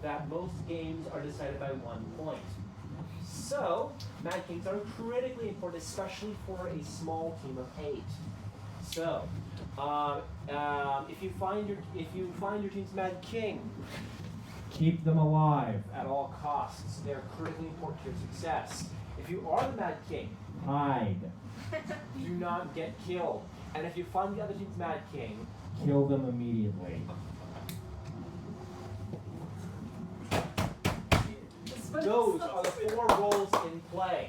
that most games are decided by 1 point. So, Mad Kings are critically important, especially for a small team of 8. So, if you find your team's Mad King, keep them alive at all costs. They're critically important to your success. If you are the Mad King, hide. Do not get killed. And if you find the other team's Mad King, kill them immediately. Those are the 4 roles in play.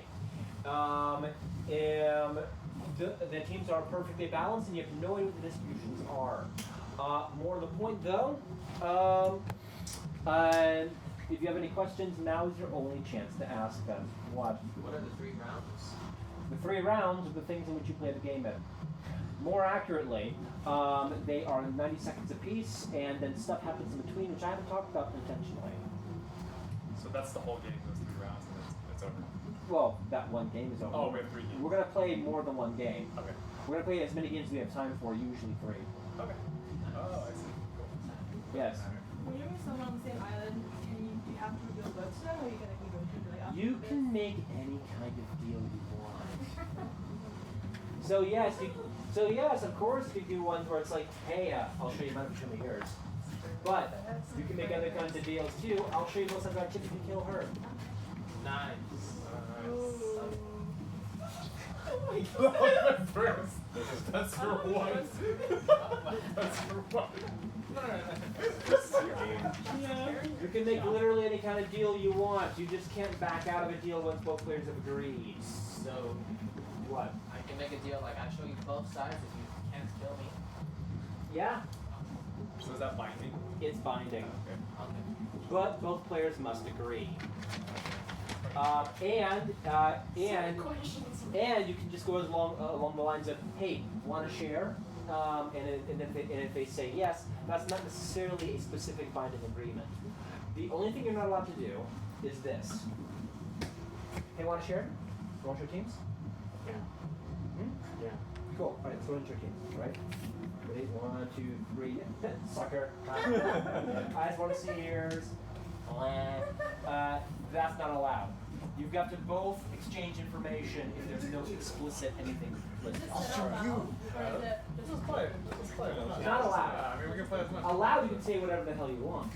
The teams are perfectly balanced, and you have no idea what the distributions are. More to the point, though, if you have any questions, now is your only chance to ask them. What are the 3 rounds? The 3 rounds are the things in which you play the game in. More accurately, they are 90 seconds apiece, and then stuff happens in between, which I haven't talked about intentionally. So that's the whole game, those 3 rounds, and it's over. Well, that one game is over. Oh, we have 3 games. We're going to play more than 1 game. Okay. We're going to play as many games as we have time for, usually 3. Okay. Oh, I see. Cool. Yes. When you're with someone on the same island, do you have to reveal both stuff, or are you going to keep going to like after You this? can make any kind of deal you want. So yes, of course you do ones where it's like, hey, I'll show you mine, show me yours. But you can make other kinds of deals too. I'll show you both sides of our chip if you kill her. Nice. Oh my God. First. That's for once. That's for once. Yeah. You can make literally any kind of deal you want. You just can't back out of a deal once both players have agreed. So, what? I can make a deal like I show you both sides if you can't kill me. Yeah. So is that binding? It's binding. Okay. But both players must agree. And you can just go along the lines of, hey, want to share? And if they say yes, that's not necessarily a specific binding agreement. The only thing you're not allowed to do is this. Hey, want to share? You want your teams? Yeah. Hmm? Yeah. Cool. All right, so into your teams, right? Ready? 1, 2, 3. Sucker. I just want to see yours. That's not allowed. You've got to both exchange information if there's no explicit anything. I'll show you. Let's play. Let's play. Not allowed. I mean, we can play as much. Allowed, you can say whatever the hell you want.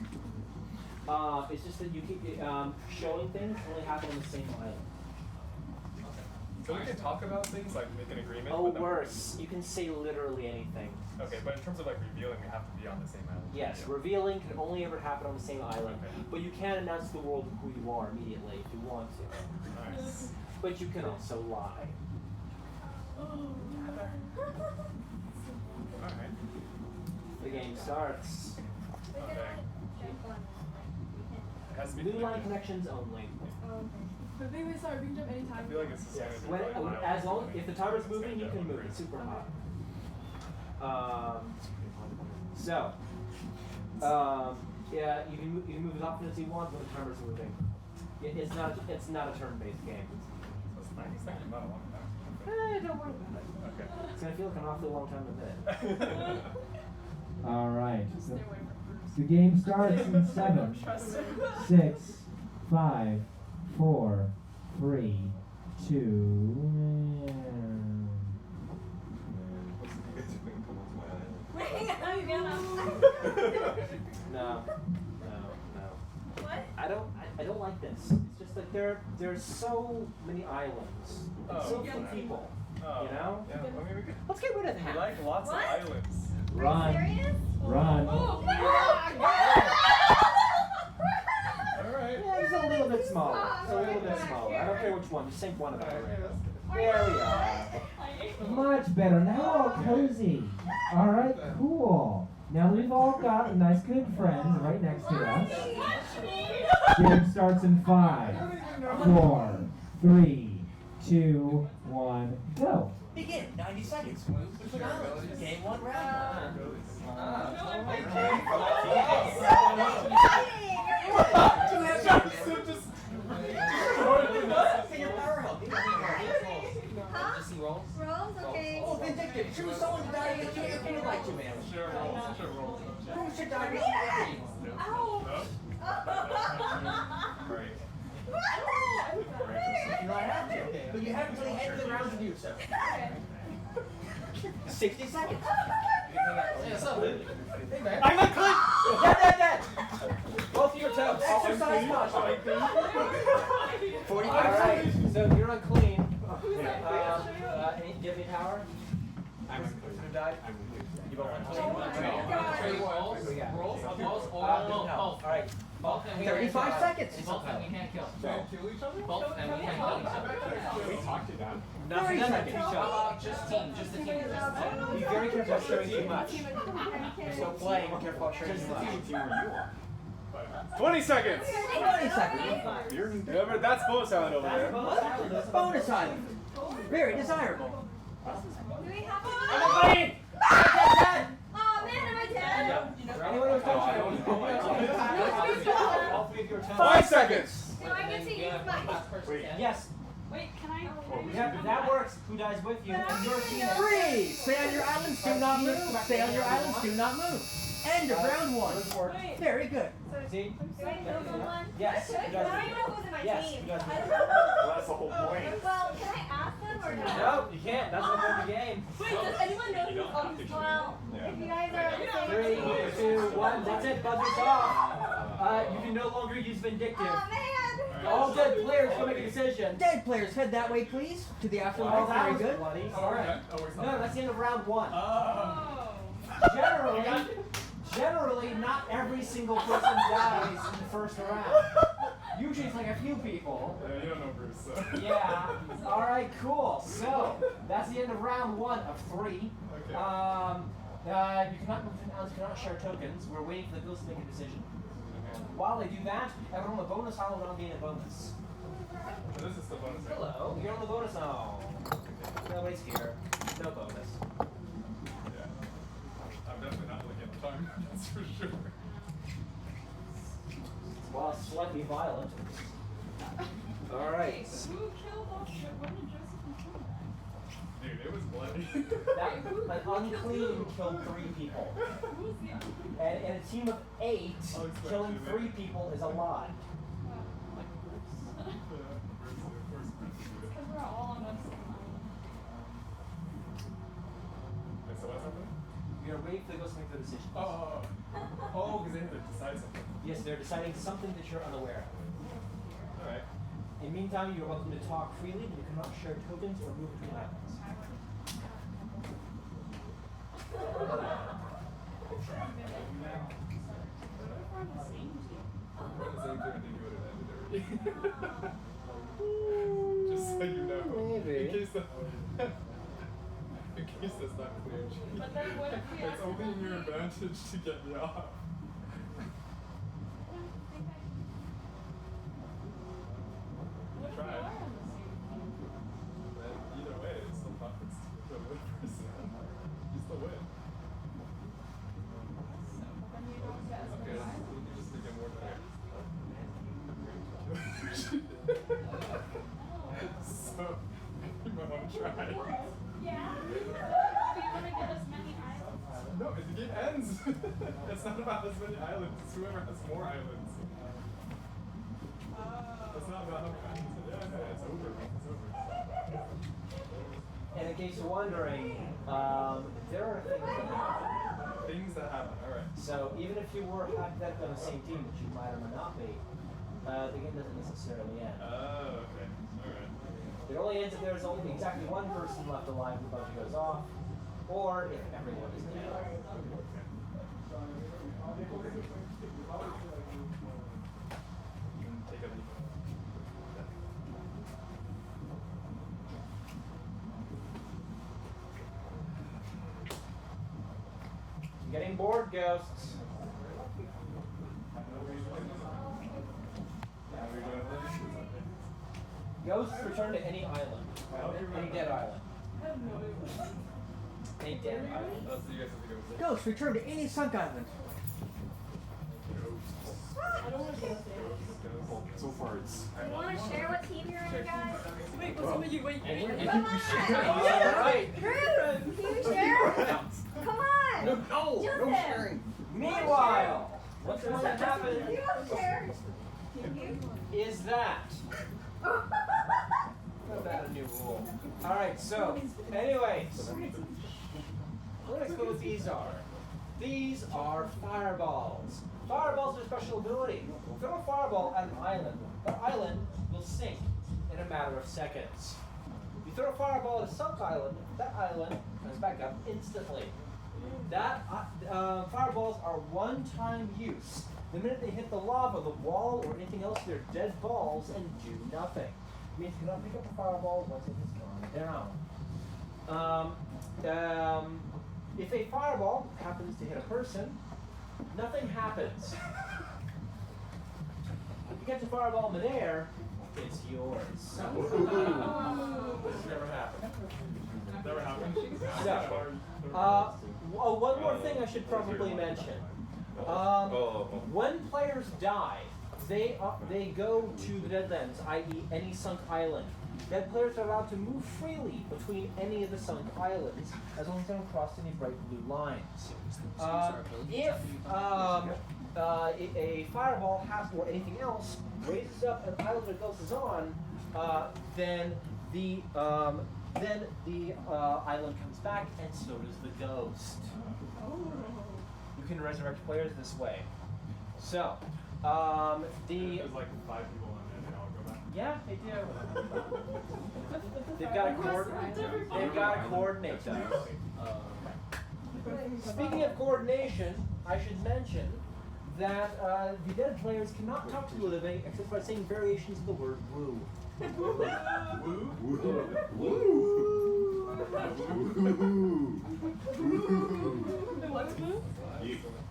It's just that you keep showing things only happen on the same island. So we can talk about things, like make an agreement. Oh, worse. You can say literally anything. Okay, but in terms of like revealing, we have to be on the same island. Yes, Yeah. revealing can only ever happen on the same island. Okay. But you can announce to the world who you are immediately if you want to. Nice. But you can also lie. Alright. The game starts. Okay. It has to be New line connected. connections only. But maybe sorry, we can jump I anytime. feel like it's the Yes. same. When, if the timer's moving, you can move. It's super hot. Yeah, you can move as often as you want when the timer's moving. It's not a turn-based game. So it's 90 seconds, not a long time. Don't worry about it. Okay. It's gonna feel like an awfully long time in a minute. All right. Stay away from Bruce. The game starts in 7, Trust him. 6, 5, 4, 3, 2. No. What? I don't like this. It's just that there's so many islands. And so few people. Oh. You know? Yeah, I mean, we could. Let's get rid of We that. like lots What? of islands. Run. Serious? Run. Oh, Alright. Yeah, it's a little bit smaller. It's a little bit smaller. I don't care which one. Just sink one of them. There we are. Much better. Now all cozy. All right, cool. Now we've all got nice, good friends right next to us. Game starts in 5, 4, 3, 2, 1, go. Begin. 90 seconds. Game 1 round. Rolls, okay. Oh, vindictive. Choose someone to die against you if you would like to, man. Sure rolls. Who should die against you? Ouch! 7. 60 seconds. Yeah, something. Hey, man. I'm unclean! Dead! Both of your toes. Exercise posture. 45 Alright, seconds. so you're unclean. Give me power. I'm Who died? You both unclean? Alright. 35 seconds. Both of them we can't kill. Don't kill each other? Both of them we can't kill each other. We talked you down. Nothing Very seconds. Just team, just the team. Just the team. Be very careful of sharing too much. Are you kidding? So playing, be careful of sharing too much. 20 seconds! 20 seconds. Remember, that's bonus island over there. Bonus island. Very desirable. Do we have I'm unclean! Oh man, am I dead? Anyone who's touching all three of your toes. 5 seconds! Do I get to use my... Yes. Wait, can I? Yeah, that works. Who dies with you? And your team. 3. Stay on your islands, do not move. Stay on your islands, do not move. End of round 1. Very good. See? Do I kill someone? Yes. Who I dies don't even know who's in my Yes, team. who does I it? don't know. Well, that's the whole point. Well, can I ask them or no? No, you can't. That's the point of the game. Wait, does anyone know who's on the Well, if you guys are the same 3, team. 2, 1. That's it. Buzzer's off. You can no longer use vindictive. Oh man! All dead players go make a decision. Dead players, head that way, please. To the Oh, afterlife. that Very was good. bloody. Oh, Alright. oh, it's not. No, that's the end of round 1. Oh. Generally, not every single person dies in the first round. Usually it's like a few people. Yeah, you don't know Bruce, so. Yeah. Alright, cool. So, that's the end of round 1 of 3. Okay. You cannot move to you cannot share tokens. We're waiting for the ghosts to make a decision. While they do that, everyone on the bonus island will gain a bonus. So this is the bonus. right? Hello, you're on the bonus island. Nobody's here. No bonus. Yeah. I'm definitely not looking at the time, that's for sure. Well, slightly violent. Alright. Who killed off? When did Joseph kill that? Dude, it was bloody. That, an unclean killed 3 people. Who's the other? And in a team of 8, killing 3 people is a lot. Like Bruce? Because we're all on the same island. Wait, so what's happening? We are waiting for the ghosts to make the decision. Oh, because they have to decide something. Yes, they're deciding something that you're unaware of. Alright. In the meantime, you're welcome to talk freely, but you cannot share tokens or move between islands. We're on the same team. We're on the same team and they knew it ended already. Just so you know. Maybe. In case that's not clear. But then what if we It's ask only in your them- advantage to get me off. What if we Try. are on the same team? But either way, it still profits to the other person. You still win. Then you don't get as Okay, many islands. you just make it more fair. So, you might want to try. Yeah. We want to get as many islands. No, the game ends. It's not about as many islands. It's whoever has more islands. It's not about how many islands. Yeah, it's over. It's over. And in case you're wondering, there are things that happen. Things that happen. All right. So even if you were hypothetically on the same team, which you might or might not be, the game doesn't necessarily end. Oh, okay. All right. It only ends if there's only exactly one person left alive and the bungee goes off, or if everyone is dead. Take a leap. Getting bored, ghosts. Ghosts return to any island. Any dead island. I have no idea. Any dead island. Oh, so you guys have to go with Ghost, return to any sunk island. I don't want to go there. So far, it's. Do you want to share what team you're in, guys? Wait, what's something you wait? Come on! Alright. Drew! Can you share? Come on! No Joseph! Meanwhile, what's going to happen You don't share! Can you? is that. How about a new rule? Alright, so, anyways, let's go what these are. These are fireballs. Fireballs are a special ability. Throw a fireball at an island. That island will sink in a matter of seconds. If you throw a fireball at a sunk island, that island comes back up instantly. That fireballs are one-time use. The minute they hit the lava, the wall, or anything else, they're dead balls and do nothing. It means you cannot pick up a fireball once it has gone down. If a fireball happens to hit a person, nothing happens. If you catch a fireball in midair, it's yours. This never happened. Never happened. So, one more thing I should probably mention. When players die, they go to the Deadlands, i.e. any sunk island. Dead players are allowed to move freely between any of the sunk islands as long as they don't cross any bright blue lines. If a fireball or anything else raises up an island that goes on, then the island comes back, and so does the ghost. You can resurrect players this way. So, There's like 5 people on there, they all go back. yeah, they do. They've got to coordinate those. Speaking of coordination, I should mention that the dead players cannot talk to the living except by saying variations of the word woo.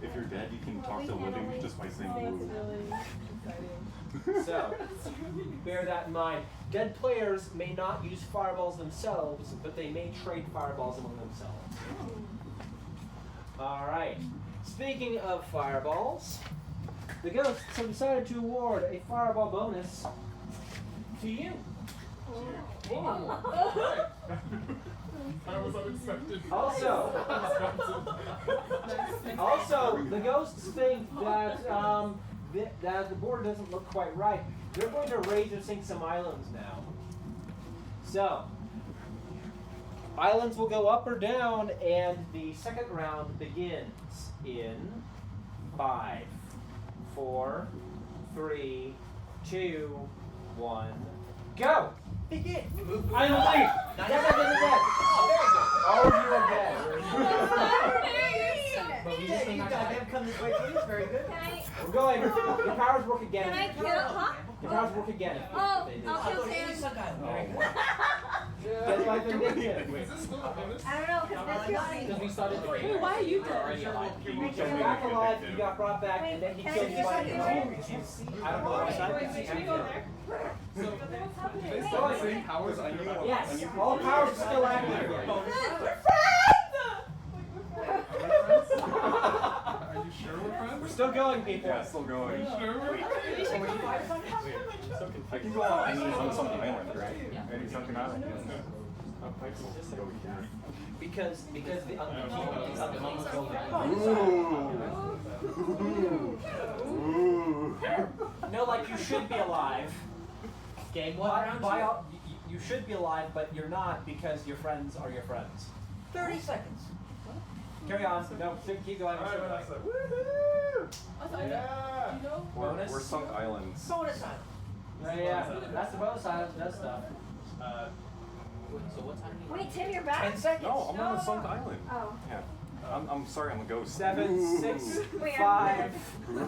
If you're dead, you can talk to living just by saying woo. So, bear that in mind. Dead players may not use fireballs themselves, but they may trade fireballs among themselves. Alright. Speaking of fireballs, the ghosts have decided to award a fireball bonus to you. That was unexpected. Also, the ghosts think that that the board doesn't look quite right. They're going to raise or sink some islands now. So, islands will go up or down, and the second round begins in 5, 4, 3, 2, 1, go! Begin. Island leave! Dead. All of you are dead. But we just you got them come this way, please. Very good. We're going. Your powers work again. Can I kill? Huh? Your powers work again. Oh, I'll kill Sam. Very good. Dead by vindictive. Is this still finished? I don't know, because this kills me. Because we started the Wait, why are you dead? already alive. You came back alive, you got brought back, and then he Wait, killed can you I by get himself. I don't know what Wait, should we go there? So, What's happening? they still have the same powers on you. Yes, all powers are still active. Are you sure we're friends? We're still going, people. Yeah, still going. Sure we're We should go find something. I can go on any something island, right? Any something island. Because the unbeatable is on the building. No, like you should be alive. Game one, round By two. all, you should be alive, but you're not because your friends are your friends. 30 seconds. Carry on. No, keep going. I thought Yeah. you know? Bonus? We're sunk islands. Bonus island. Yeah, that's the bonus side of that stuff. So what's happening? Wait, Tim, you're 10 back? seconds. No, I'm on a sunk island. Oh. Yeah. I'm sorry, I'm a ghost. 7, 6, Wait, 5,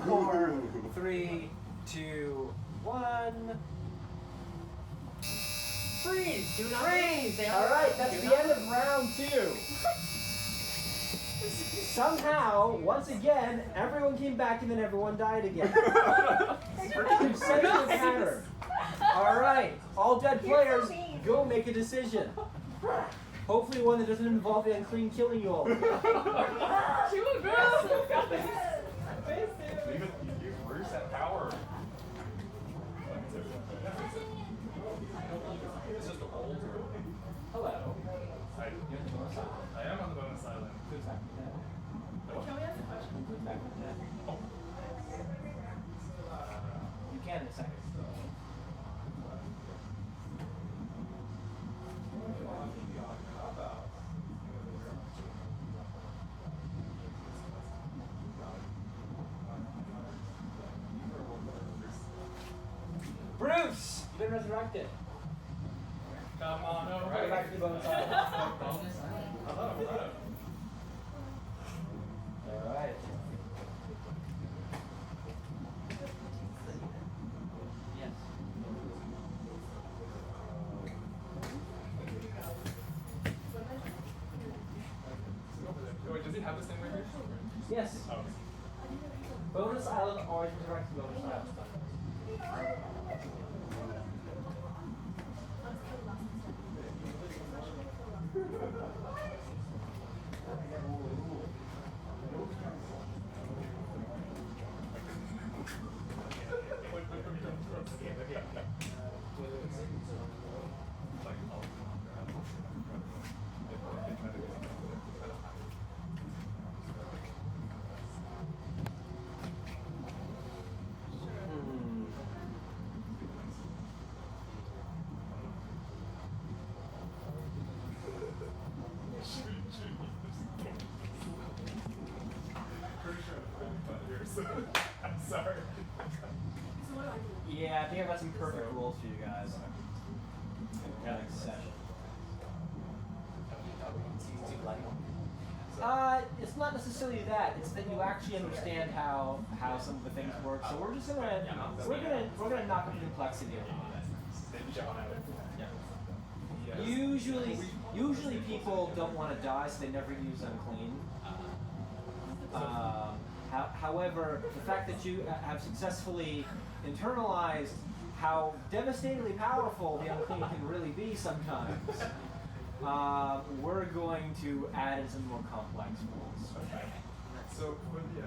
4, 3, 2, 1. Freeze. Do not Freeze! Stay on All the right, ground. that's Do the not end of round 2. Somehow, once again, everyone came back and then everyone died again. Consecutive pattern. All right, all dead players, go make a decision. Hopefully one that doesn't involve the unclean killing you all. She was aggressive, guys. You Bruce that power. It's just a old Hello. I am on the bonus island. Can we ask a question? You can in a second. been resurrected. Come on Go over. back to the bonus island. Bonus island. Hello, hello. Alright. Yes. Wait, does he have this thing right here? Yes. Oh. Bonus island always resurrects the bonus island. I'm sorry. Yeah, I think I've got some perfect rules for you guys. Next session. It's not necessarily that. It's that you actually understand how some of the things work. So we're just gonna we're gonna knock up the complexity a little bit. Usually people don't want to die, so they never use unclean. However, the fact that you have successfully internalized how devastatingly powerful the unclean can really be sometimes, we're going to add in some more complex rules. Okay. So for the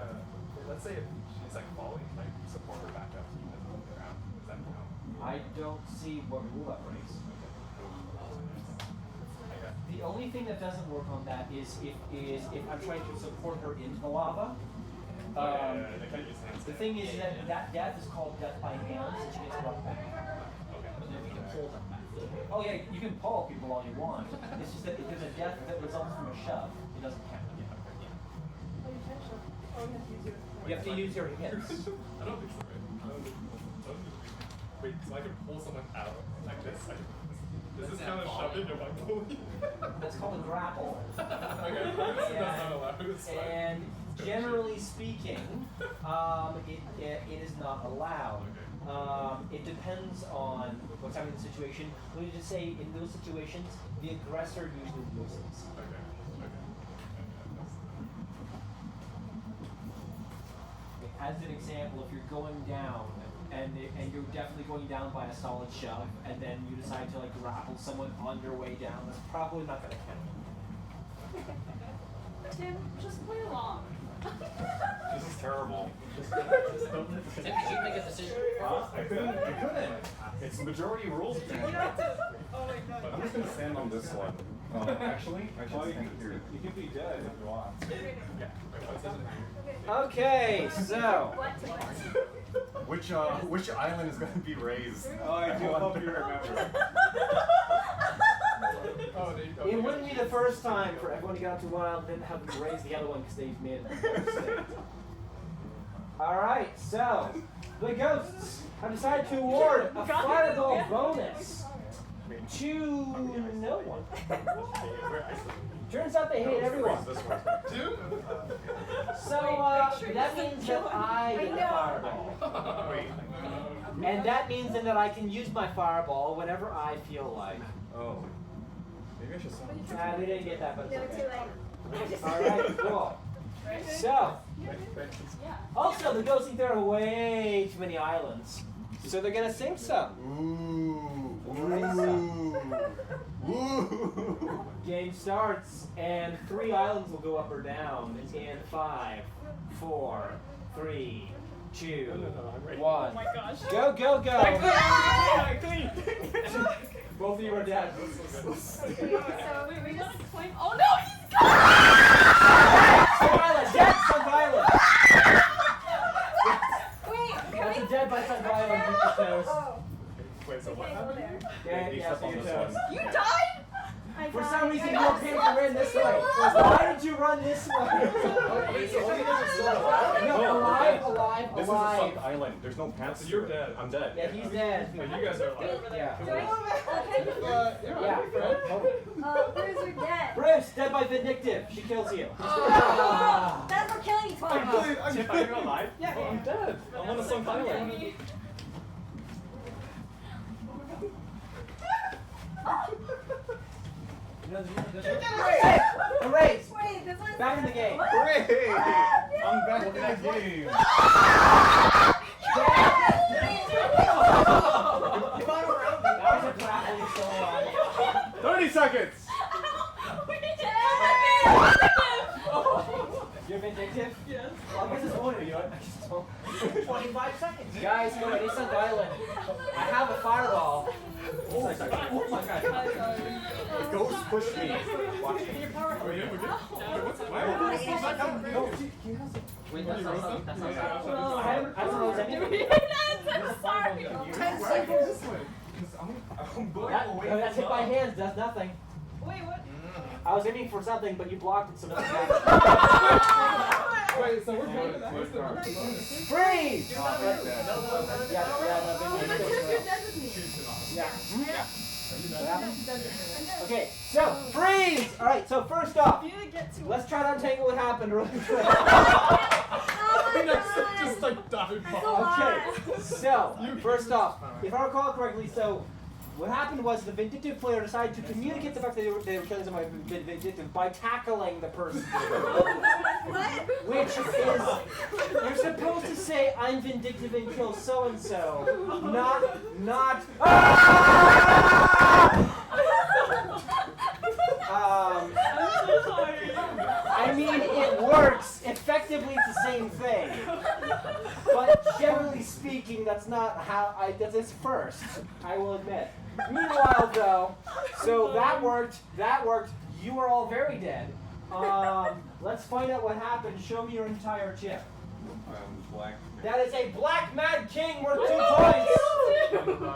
let's say if she's like falling, like support her back up to you on the ground. Does that count? I don't see what rule that breaks. Okay. The only thing that doesn't work on that is if I'm trying to support her into the lava. They can't use hands. The thing is that death is called death by hand, since she gets brought back. Okay. Oh yeah, you can pull people all you want. It's just that if there's a death that results from a shove, it doesn't count. You have to use your hips. I don't think so, right? I don't think- Wait, so I can pull someone out like this? Does this count as shoving if I'm pulling? That's called a grapple. Okay, that's not allowed. It's fine. And generally speaking, it is not allowed. It depends on what's happening in the situation. Let me just say, in those situations, the aggressor usually loses. Okay. As an example, if you're going down and you're definitely going down by a solid shove, and then you decide to like grapple someone on your way down, that's probably not going to count. Tim, just play along. This is terrible. Tim, did you make a decision? I couldn't. It's majority rules. You have to. Oh wait, no. I'm just gonna stand on this one. Actually, I should stand here. You can be dead if you want. Yeah. Wait, what's this? Okay, so. Which island is going to be raised? Oh, I do hope you remember. It wouldn't be the first time for everyone to get onto one island and then have them raise the other one because they've made a mistake. Alright, so the ghosts have decided to award a fireball bonus to no one. Turns out they hate everyone. Two? So that means that I get a fireball. Wait. And that means then that I can use my fireball whenever I feel like. Oh. Maybe I should stop. Nah, they didn't get that, but They were it's too okay. late. Alright, cool. So, also the ghosts think there are way too many islands. So they're gonna sing some. Ooh. Game starts, and 3 islands will go up or down in 5, 4, 3, 2, 1. Oh my gosh. Go, go, go! I clean. Both of you are dead. So Wait, we gotta claim. Oh no, he's gone! Sunk Island, dead Sunk Island! wait, That's a dead by Sunk Island, Mr. Toast. Oh, Wait, so what okay, go happened? there. Yeah, yeah, so you're toast. You died? For some reason, you okay to run this way. Why did you run this way? No, alive. This is a sunk island. There's no path. So you're dead. I'm dead. Yeah, he's dead. But you guys are alive. Yeah. Okay. Bruce, you're dead. Bruce, dead by vindictive. She kills you. That's for killing each one of us. Chip, are you alive? Yeah. Oh, I'm dead. I'm on a sunk island. Erase! Wait, this one's Back in the game. Hooray! I'm back in the game. That was a grappling so 30 seconds. You're vindictive? Yes. Well, I guess it's only you. I just don't. 25 seconds. Guys, go to Sunk Island. I have a fireball. Oh my god. Ghost push me. Watch me. Oh, yeah, we good? Why are we still back up? Wait, that's not that's not I don't know what's anything. I'm sorry. 10 seconds this way. I'm going away. That's hit by hands, does nothing. Wait, what? I was aiming for something, but you blocked it, so nothing happened. Wait, so we're good. Where's the Freeze! Oh, right there. You're dead with me. Yeah. What happened? I'm dead. Okay, so freeze! Alright, so first off, You didn't get to let's try to untangle what happened really quick. Oh my god. Just like dive That's a bomb. lot. Okay, so first off, if I recall correctly, so what happened was the vindictive player decided to communicate the fact that they were killing somebody vindictive by tackling the person. Which is, you're supposed to say, I'm vindictive and kill so-and-so, not, I'm so sorry. I mean, it works. Effectively, it's the same thing. But generally speaking, that's not how that's first, I will admit. Meanwhile, though, so that worked, you are all very dead. Let's find out what happened. Show me your entire chip. Black. That is a Black Mad King worth 2 points.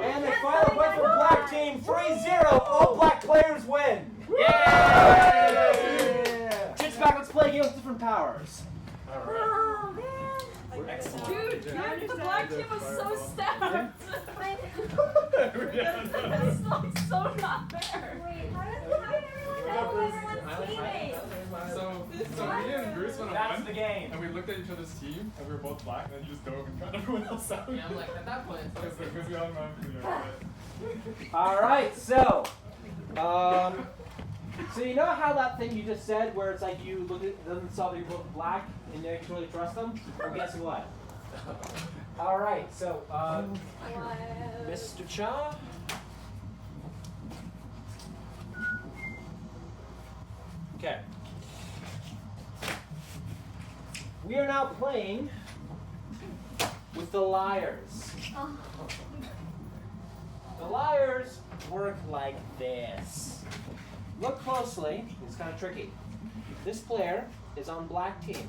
And the final point for Black Team, 3-0. All black players win. Yeah! Chip's back, let's play a game with different powers. Oh man. Excellent. Dude, the black team was so stacked. That's like so not fair. Wait, how did everyone know everyone's teammates? So me and Bruce went on That's one, the game. and we looked at each other's team, and we were both black, and then you just dove and cut everyone else out. Yeah, I'm like, at that point, Because we all remember. Alright, so you know how that thing you just said where it's like you look at it doesn't solve you're both black and you can really trust them? Well, guess what? Alright, so Mr. Cha? Okay. We are now playing with the liars. The liars work like this. Look closely, it's kind of tricky. This player is on black team.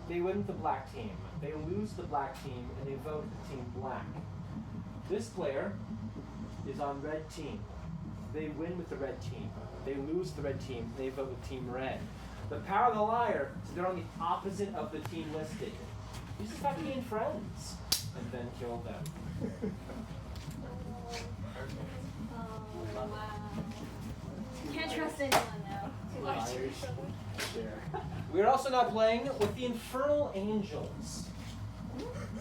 They win with the black team. They lose the black team and they vote the team black. This player is on red team. They win with the red team. They lose the red team, they vote with team red. The power of the liar is they're on the opposite of the team listed. You just have to gain friends and then kill them. Oh, wow. Can't trust anyone now. Liars. We are also now playing with the Infernal Angels.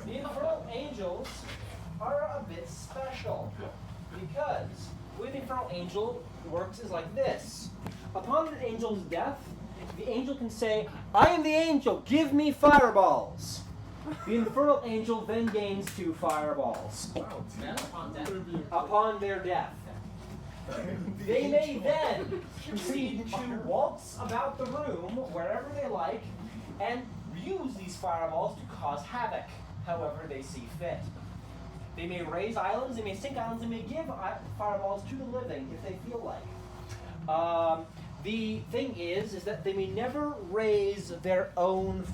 The Infernal Angels are a bit special because the way the Infernal Angel works is like this. Upon an angel's death, the angel can say, I am the angel, give me fireballs. The Infernal Angel then gains 2 fireballs man, upon death. upon their death. They may then proceed to waltz about the room wherever they like and use these fireballs to cause havoc however they see fit. They may raise islands, they may sink islands, they may give fireballs to the living if they feel like. The thing is that they may never raise their own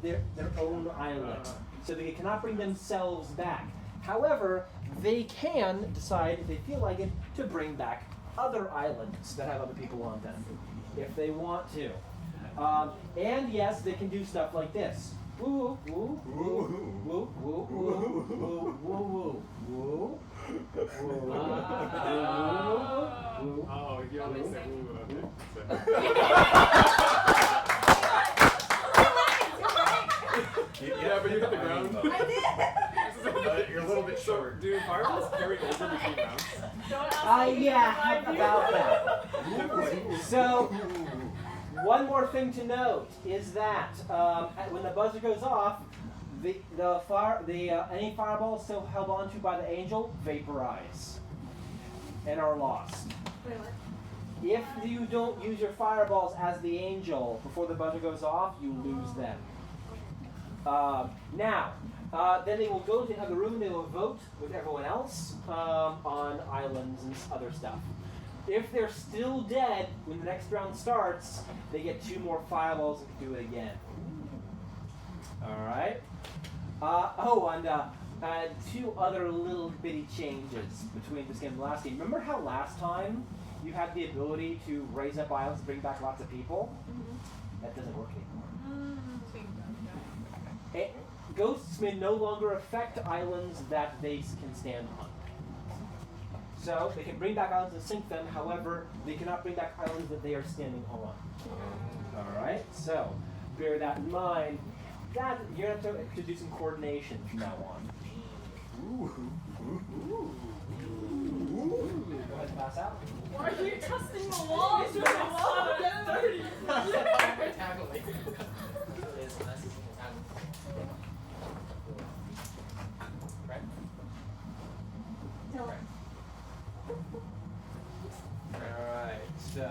their own island, so they cannot bring themselves back. However, they can decide if they feel like it to bring back other islands that have other people on them, if they want to. And yes, they can do stuff like this. Woo, woo, woo, woo, woo, woo, woo, woo, woo, woo, woo. Oh, you always say woo. Yeah, but you hit the ground. I did. You're a little bit short. Dude, fireballs carry over between rounds. Yeah, how about that? So, one more thing to note is that when the buzzer goes off, any fireballs still held onto by the angel vaporize and are lost. Wait, what? If you don't use your fireballs as the angel before the buzzer goes off, you lose them. Then they will go to another room. They will vote with everyone else on islands and other stuff. If they're still dead when the next round starts, they get 2 more fireballs and can do it again. All right. And 2 other little bitty changes between this game and the last game. Remember how last time you had the ability to raise up islands and bring back lots of people? That doesn't work anymore. Ghosts may no longer affect islands that they can stand on. So they can bring back islands and sink them. However, they cannot bring back islands that they are standing on. All right. So bear that in mind. That you're gonna have to do some coordination from now on. Go ahead and pass out. Why are you testing the walls? You're so dirty. Tackling. Right? No. Alright, so.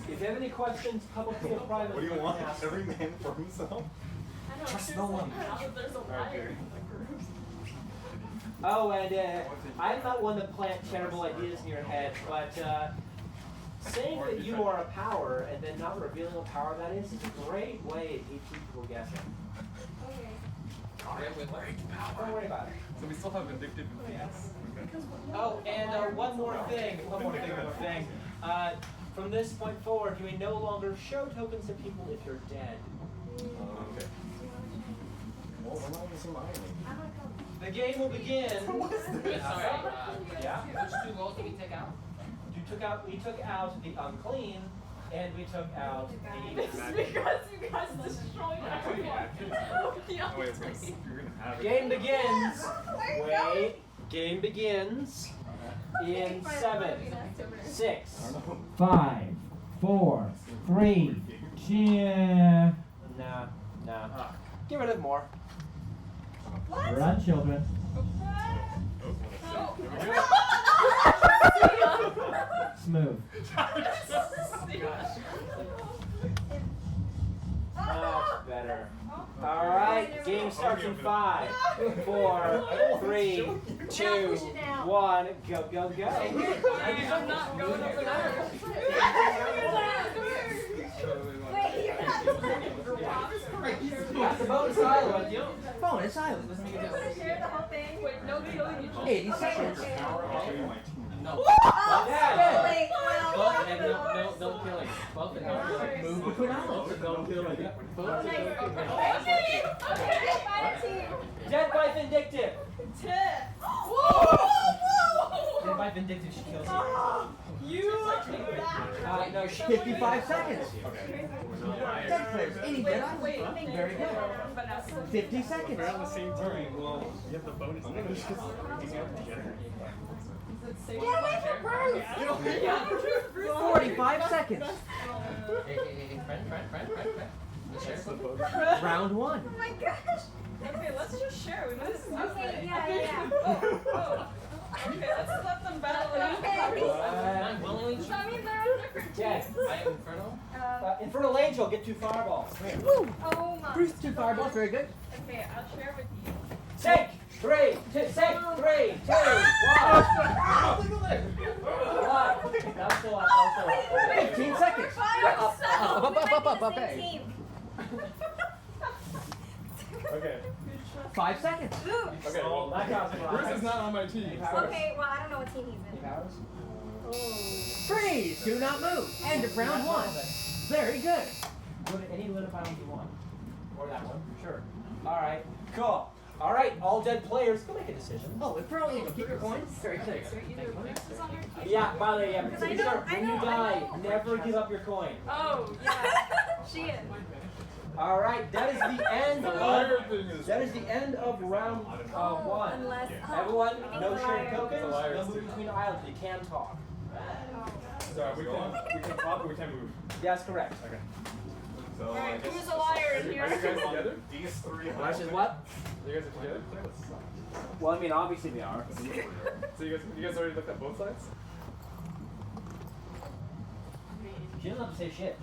If you have any questions, publicly or private, What do you want? ask. Every man for himself? I know, Trust seriously, no one. now that there's a liar in the group. Oh, and I'm not one to plant terrible ideas in your head, but saying that you are a power and then not revealing what power that is a great way to keep people guessing. Okay. Don't worry about it. So we still have vindictive influence. Okay. Oh, and one more thing. From this point forward, you may no longer show tokens to people if you're dead. Okay. Well, we're not on the same island. I'm gonna come. The game will begin. Sorry. Yeah. Which 2 goals did we take out? We took out the unclean, and we took out the It's because you guys destroyed everyone. Oh, wait, it's gonna, you're gonna have it. game begins. Wait. Game begins in 7, 6. 5, 4, 3, 2. No. Get rid of more. Run, children. Smooth. Much better. All right, game starts in 5, 4, 3, 2, 1. Go, go, go. I'm not going over there. Wait, you're not That's the bonus island. Bonus island. gonna share the whole thing? Wait, no killing each other. 80 seconds. No. Yeah. Wait, Both and no killing. Both and no killing. Move between islands. No killing. Both and no killing. Okay, my team. Dead by vindictive. Dead by vindictive, she kills you. You No, she 55 seconds. Okay. Dead players. Any dead island. wait, Very good. Vanessa. 50 seconds. We're on the same team. Well, you have the bonus. I'm gonna just Get away from Bruce. 45 seconds. Hey, friend. Let's share. Round 1. Oh my gosh. Okay, let's just share. We might as well. Okay, yeah. Oh. Okay, let's let them battle it out. I'm willingly. Does that mean they're on different Dead. teams? I am Inferno. Infernal Angel, get 2 fireballs. Oh my. Bruce, 2 fireballs. Very good. Okay, I'll share with you. Sink! 3, 2, sink! 3, 2, 1. That's still up. 15 seconds. Up. Okay. Okay. 5 seconds. Ooh. Okay. Well, That counts for Bruce is not on my team. So. Okay, well, I don't know what team he's in. Powers? Freeze. Do not move. End of round 1. Very good. Go to any lit up island you want. Or that one. Sure. Alright, cool. Alright, all dead players, go make a decision. Oh, it's probably going to keep your coins. Very good. Yeah, by the way, yeah, Because I when know- you I die, know. never give up your coin. Oh, yeah. She is. Alright, that is the end of that is the end of round 1. Unless. Everyone, Oh, no it's a sharing liar. tokens, It's a liar, no Steve. moving between islands, you can talk. Sorry, we can talk, but we can't move. That's correct. Okay. So Alright, I guess who's a liar Are in you here? guys together? these three. Which is what? You guys are together? Well, I mean, obviously we are. So you guys already looked at both sides? She doesn't have to say shit.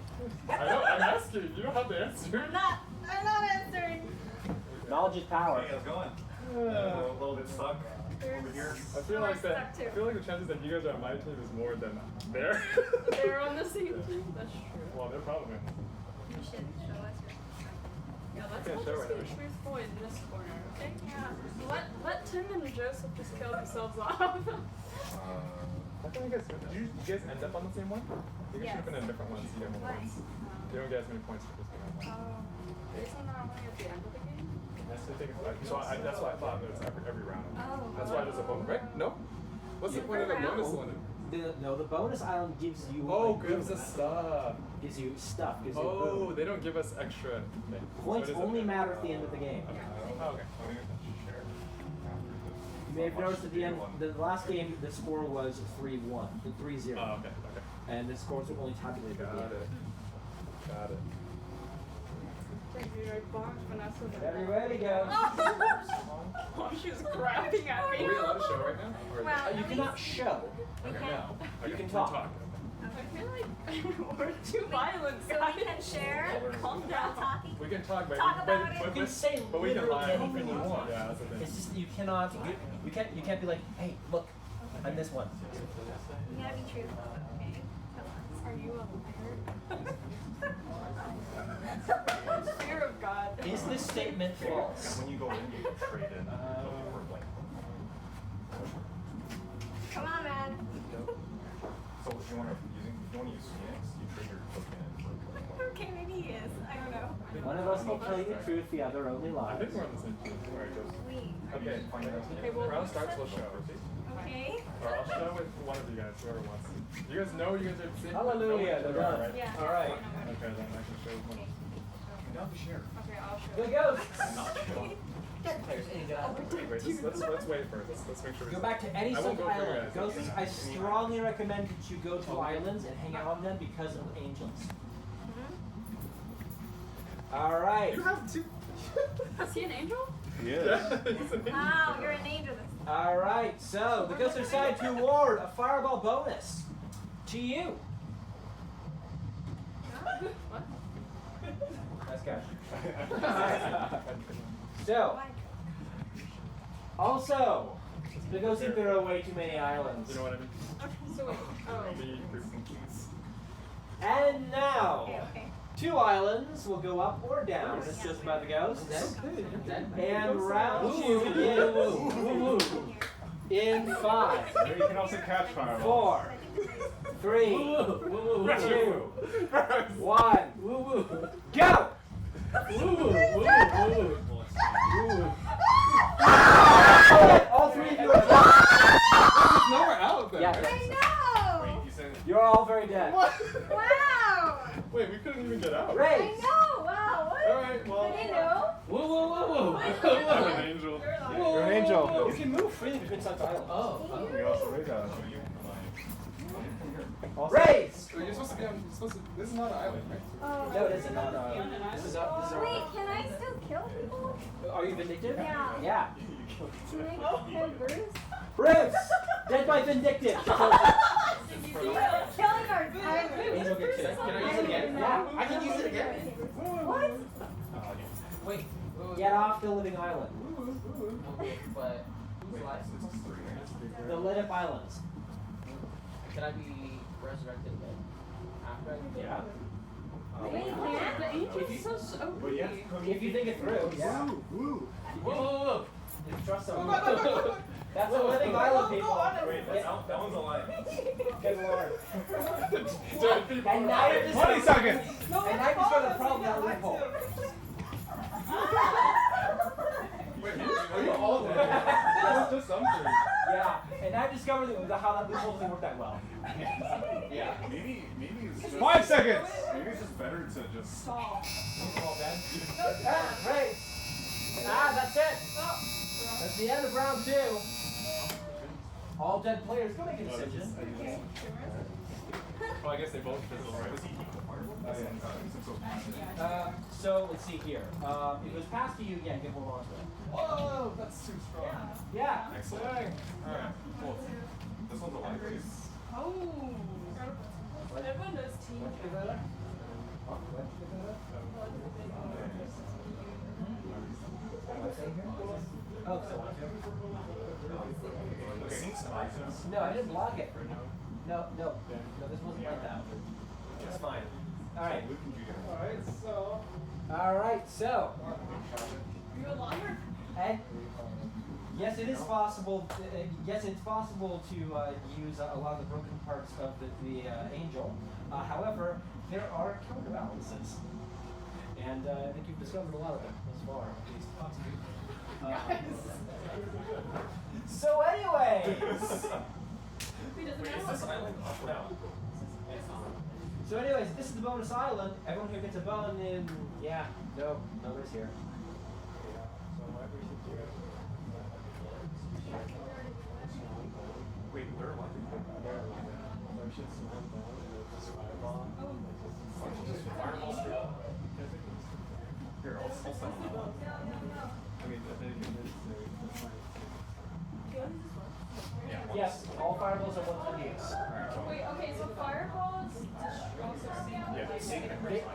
I know, I'm asking. You don't have to answer. I'm not answering. Knowledge is power. Hey, how's it going? A little bit stuck over here. I feel like Stuck too. I feel like the chances that you guys are on my team is more than there. They're on the same team. That's true. Well, they're probably. You should show us your. Yeah, let's Okay, all sure, just be whatever. truthful in this corner, okay? Yeah. Let Tim and Joseph just kill themselves off. How come you guys? Did you guys end up on the same one? You guys should have been in different ones. You get more Why? points. You don't get as many points for this one. Isn't that only at the end of the game? That's the thing. That's what I thought. But it's every round. Oh. That's why there's a bonus, right? No. What's the point of the bonus one? The bonus island gives you Gives us stuff. gives you stuff, gives you Oh, food. they don't give us extra. Points So it is only okay. matter at the end of the game. Oh, okay. You may have noticed at the end, the last game, the score was 3-1, 3-0. Oh, okay. And the scores were only tabulated at the Got end. it. Got it. Thank you, I bonked Vanessa. with that. Everybody go. Oh, she was grabbing at Are we me. allowed to show right now? Or Well, You cannot show. we can. No. You can we talk. I feel like we're too violent, So guys. we can share. Calm While down. talking. We can talk, but Talk about it. You can say but we can literally lie. anything you want. Yeah, that's the thing. It's just you cannot. You can't be like, hey, look, I'm this one. You gotta be truthful, okay? Tell us. Are you a liar? Fear of God. Is this statement false? When you go in, you can trade in. Like, Come on, man. so if you want to use Phoenix, you trade your token in for Okay, maybe he is. I don't know. One of us will tell you the truth, the other only I lies. think we're on the same team. Alright, go. Sweet. Okay. Okay, well, Round starts, we'll show. Okay. Or I'll show with one of you guys, whoever wants. You guys know you guys are the same. Hallelujah, No, they're done. right? Yeah. All right. Okay, then I can show with one. Not to share. Okay, I'll show. Good goes. Dead players. Wait, let's wait first. Let's make sure. Go back to any I won't single go for you island. guys. Ghosts, I strongly recommend that you go to islands and hang out on them because of angels. All right. You have two. Is he an angel? Yeah. He's an Wow, you're an angel. All right. So the ghosts are decided to award a fireball bonus to you. What? Nice catch. So, also, the ghosts think there are way too many islands. You know what I mean? Okay, so wait. Oh. Be please. And now, Okay, okay. 2 islands will go up or down. It's just by the ghosts. And round 2 begins in 5, You can also catch fireball. 4, 3, 2, 1, go! All 3 of you are dead. No, we're out then. Yeah. right? I know. Wait, you said You're all very dead. Wow. Wait, we couldn't even get out. I Ray, know. Wow. What? Alright, well. I didn't know. I'm an angel. you're an angel. You can move freely between such islands. Oh, we also read that. So you. Raise! You're supposed to be on. You're supposed to. This is not an island, right? Oh. No, it isn't. No. This is our. Wait, can I still kill people? Are you vindictive? Yeah. Yeah. Can I kill Bruce? Bruce! Dead by vindictive. Killing our time. Angel gets hit. Can I use it again? Yeah. I can use it again. What? Wait. Get off the living island. Okay, but who's life? The lit up islands. Can I be resurrected again? After I Yeah. Wait, man. The angel's so OP. But yeah, If you think it through, yeah. woo. Whoa. If you trust them. That's the living island people. Wait, that one's alive. Good lord. Dead people. And now you're just 20 seconds. And now you're just going to probe that loophole. Wait, are you all dead? That's just some trees. Yeah. And now I discovered how that loophole doesn't work that well. Yeah. Maybe it's just 5 seconds. Maybe it's just better to just Stop. All dead. Right. That's it. That's the end of round 2. All dead players. Go make a decision. Well, I guess they both fizzle, right? So let's see here. If it was passed to you again, get hold on to it. Whoa, that's too strong. Yeah. excellent. Alright, cool. This one's alive too. Oh. Everyone knows team. Oh, so no, I didn't block it. No, this wasn't like that. It's fine. All right. All right. So. You a liar? And yes, it is possible. Yes, it's possible to use a lot of the broken parts of the angel. However, there are counterbalances, and I think you've discovered a lot of them thus far. So, anyways. He doesn't Wait, is know. this island up or down? So, anyways, this is the bonus island. Everyone here gets a bone in. Yeah. No, nobody's here. Wait, they're alive. Just fireball straight up. Here, I'll send them. Yeah. Yes, all fireballs are 1 use. Wait, okay, so fireballs also see. Yeah.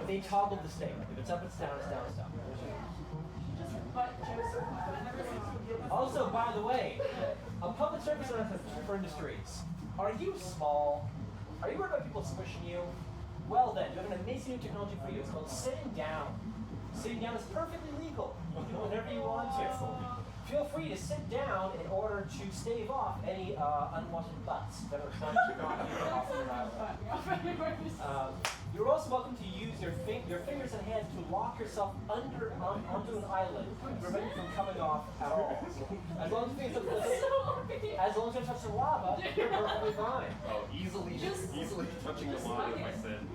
They toggle the state. If it's up, it's down, it's down, it's down. But Joseph. Also, by the way, a public service announcement for industries. Are you small? Are you worried about people squishing you? Well then, you have an amazing new technology for you. It's called sitting down. Sitting down is perfectly legal. You can do whatever you want to. Feel free to sit down in order to stave off any unwanted butts that are trying to knock you off your island. You're also welcome to use your fingers and hands to lock yourself onto an island, preventing you from coming off at all. As long as you touch the lava, you're perfectly fine. Oh, easily touching the lava with my sin.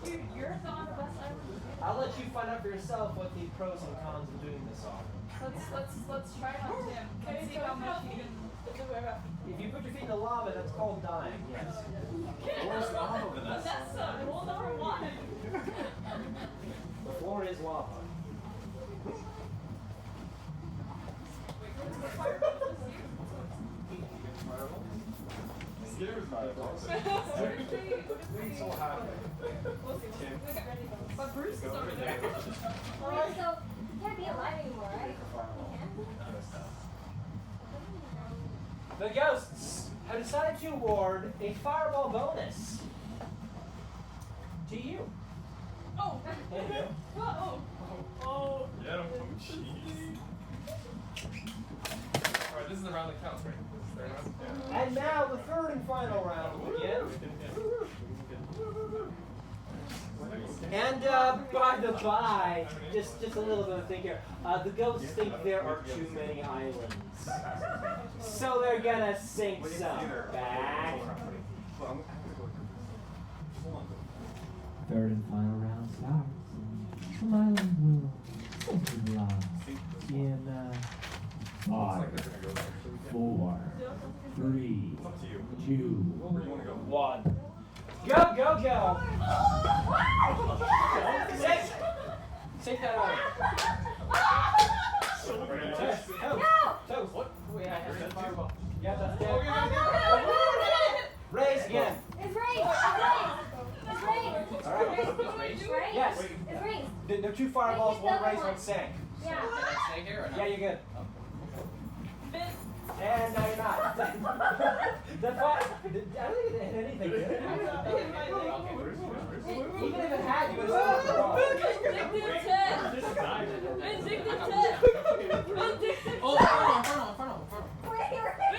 Dude, you're on the best island. I'll let you find out for yourself what the pros and cons of doing this are. Let's try it on Tim. Let's see how much you can do it. If you put your feet in the lava, that's called dying, yes. Where's lava, Vanessa? That's rule number 1. The floor is lava. Scares me. So happy. But Bruce is over there. Alright, so you can't be alive anymore, right? The ghosts have decided to award a fireball bonus to you. Oh. There you go. Oh. Yeah, oh jeez. Alright, this is the round that counts, right? This is the third round? And now the third and final round will begin. And by the by, just a little bit of thing here. The ghosts think there are too many islands, so they're gonna sink some back. Third and final round starts. Some island will simply lie in Looks 5, like they're gonna go there. 4, 3, It's up to you. 2, Where do you want to go? 1. Go, go, go! Take that out. Toast. What? Wait, I have a fireball. Yeah, that's dead. Raise again. It's raised! It's raised! It's raised! It's raised! Yes. It's raised! There are 2 fireballs, 1 raise, 1 sank. Yeah. Can I stay here or not? Yeah, you're good. And now you're not. The fire. I don't think it hit anything, did it? Even if it had, you would have still wrong. Vindictive 10. Just died. Vindictive 10. Vindictive 10. Oh, Inferno. Wait,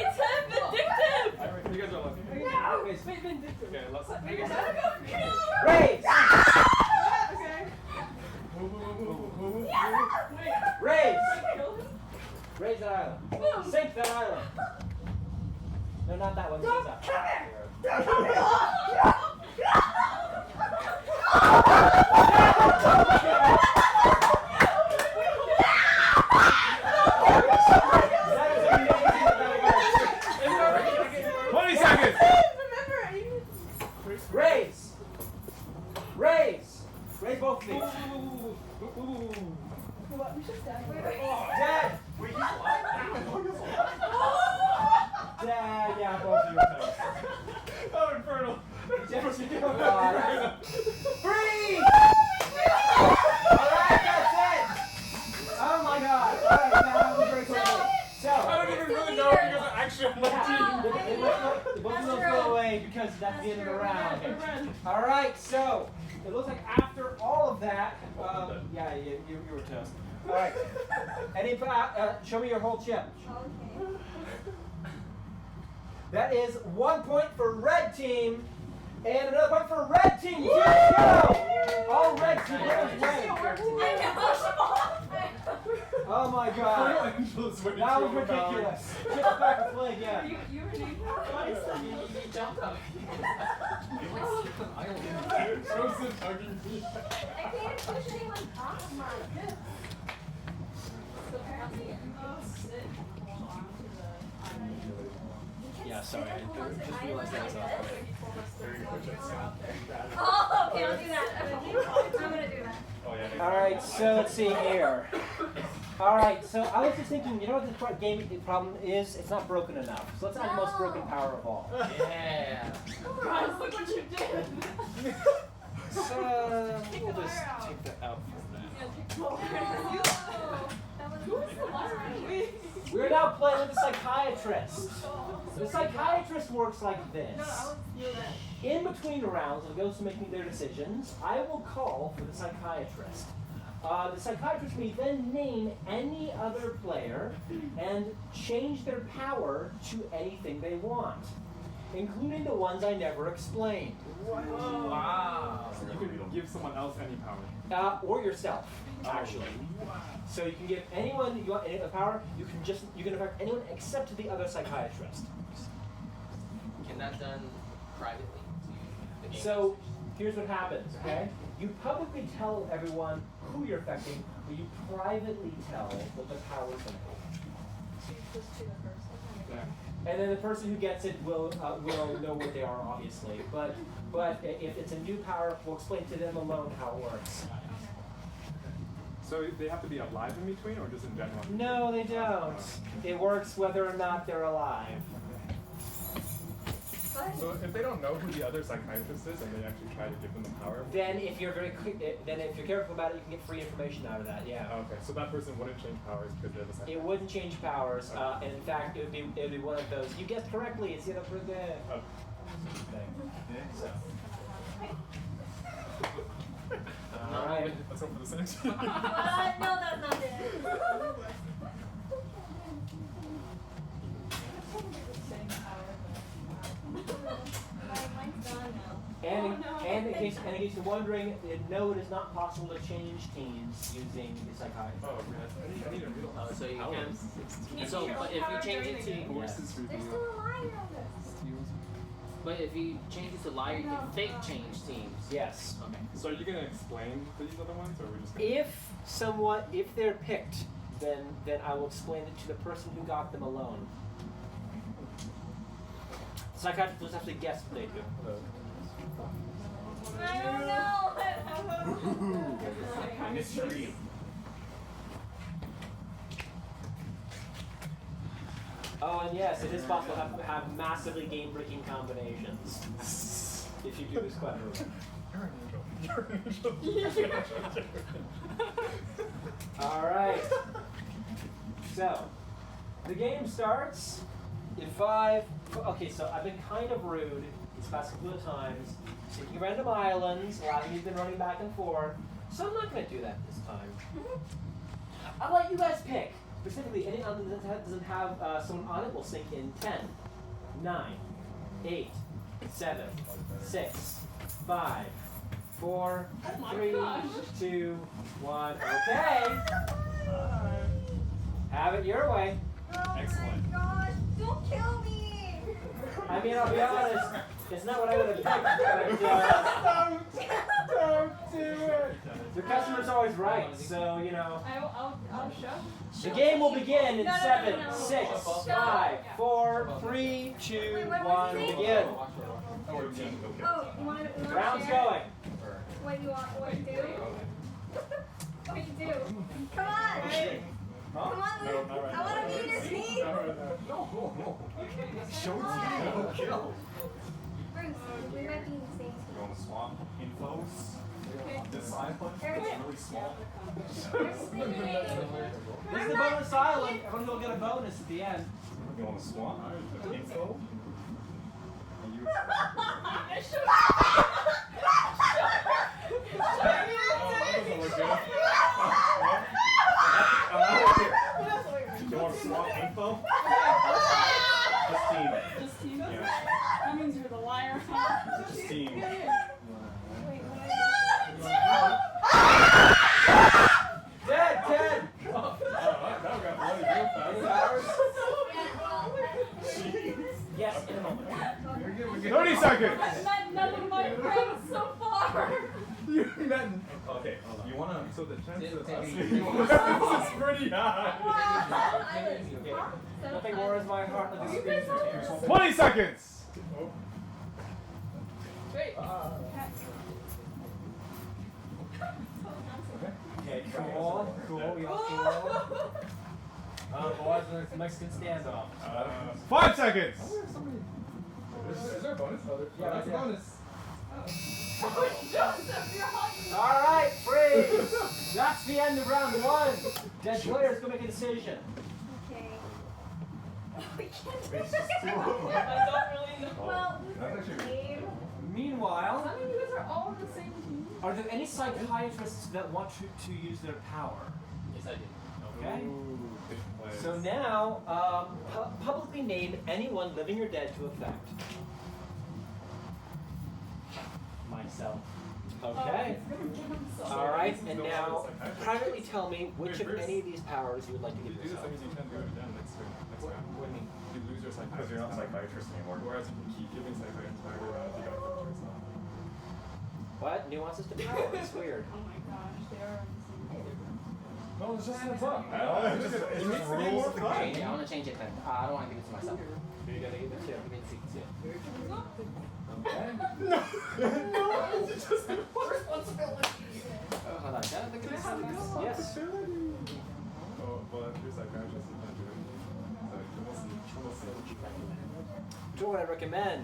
10, vindictive. Alright, you guys are lucky. Wait, vindictive. Okay, let's. Wait, you're not gonna kill. Raise! Okay. Raise! Kill him? Raise that island. Boom. Sink that island. No, not that one. Don't That. come here. Raise! Raise! Raise both of these. We should stand. Dad! Wait, he's alive? Dad, yeah, both of your toes. Oh, Infernal. Oh, God. Freeze! Alright, that's it! Oh my God. Alright, now have a break. So, I don't even really know if you guys are actually on my team. both of those go away because that's the end of the round. Alright, so it looks like after all of that, yeah, you were toast. Alright. Show me your whole chip. Okay. That is 1 point for red team, and another point for red team. 2-0. All red team win. Oh my God. That was ridiculous. Chip back to play again. You were doing You jumped up. Frozen hugging me. I can't push anyone off mine. Yeah, sorry. I just realized that was off. Oh, okay, I'll do that. I'm gonna do that. Oh, yeah. Alright, so let's see here. Alright, so I was just thinking, you know what the game problem is? It's not broken enough. So let's add most broken power of all. Yeah. Guys, look what you did. So we'll just take that out from that. Yeah, take the Who is the liar? We're now playing with the psychiatrist. The psychiatrist works like No, this. I was doing that. In between rounds of those making their decisions, I will call for the psychiatrist. The psychiatrist may then name any other player and change their power to anything they want, including the ones I never explained. Wow. So you can give someone else any power. Or yourself, actually. So you can give anyone you want any other power. You can affect anyone except the other psychiatrist. Can that done privately to the game? So here's what happens, okay? You publicly tell everyone who you're affecting, but you privately tell what the powers are. So you just do the first one. Yeah. And then the person who gets it will know what they are, obviously. But if it's a new power, we'll explain to them alone how it works. So they have to be alive in between, or just in general? No, they don't. It works whether or not they're alive. So if they don't know who the other psychiatrist is, and they actually try to give them the power. Then if you're if you're careful about it, you can get free information out of that. Yeah. Okay, so that person wouldn't change powers because they're the psychiatrist. It wouldn't change powers, and in fact, it would be one of those. You guessed correctly. It's the other person. So. All right. Let's hope for the same. No, that's not it. Mine's gone now. And in case you're wondering, no, it is not possible to change teams using the psychiatrist. Oh, okay. I need a real So you power. can. So, but if you change it to, There's still a liar on this. but if you change it to liar, you can fake change teams. Yes. Okay. So are you gonna explain these other ones, or are we just gonna... If they're picked, then I will explain it to the person who got them alone. Psychiatrists just have to guess what they do. I don't know. Mystery. Oh, and yes, it is possible to have massively game-breaking combinations if you do this cleverly. You're an angel. You're an angel. All right. So, the game starts in 5. Okay, so I've been kind of rude these past couple of times, Taking random islands, a lot of you've been running back and forth. So I'm not going to do that this time. I'll let you guys pick. Specifically, any island that doesn't have someone on it will sink in 10, 9, 8, 7, 6, 5, 4, 3, 2, 1. Okay. Have it your way. Excellent. Oh my gosh, don't kill me! I mean, I'll be honest, it's not what I would have picked, but Don't do it. the customer's always right, so, you know. I'll show. The game will begin in No, no, 7, no, no. 6, Show. 5, 4, 3, 2, Wait, what 1, was it? begin. Oh, you want to Round's share? going. What you want? What you do? What you do? Come on! Come on, Luke! I want to be in your team! Show it to kill. Bruce, we might be in the same You team. want to swap infos? This island is really small. This is the bonus island. Everyone will get a bonus at the end. You want to swap info? And you You want to swap info? Just team. Just team. Yeah. That means you're the liar. Just team. Dead. That got bloody real fast. Yes, in a moment. 30 seconds! I've met none of my friends so far. Okay, you wanna. So the chances of us Take it getting easy. this is pretty high. Nothing warms my heart like a scream. 20 seconds! Wait. Okay, cool, we all cool. Boys, it's a Mexican standoff. 5 seconds! Is there a bonus? Yeah, that's a bonus. Alright, freeze! That's the end of round 1. Dead players go make a decision. Okay. We can't do It's this. just 2 of them. I don't really know. Well, That's actually- game. Meanwhile, I mean, you guys are all on the same team. are there any psychiatrists that want to use their power? Yes, I did. Okay. Ooh, different plays. So now, publicly name anyone living or dead to effect. Myself. Okay. Alright, and now privately tell me which of any of these powers you would like to You give do this, yourself. that means you can't do it again next round. What do you mean? You lose your psychiatrist. Because you're not a psychiatrist anymore. Whereas you can keep giving psychiatrist power if you got a choice now. What? Nuances to power. It's weird. Oh my gosh, they are on the same team. No, it's just heads up. It's just It makes the game rules more of the fun. Change it. I want to change it then. I don't want to give it to myself. You gotta give it to. Give me 6. Okay. Oh, hold on. Look at this. Yes. Oh, well, if you're a psychiatrist, you can't do it. So, we'll see. So what I recommend,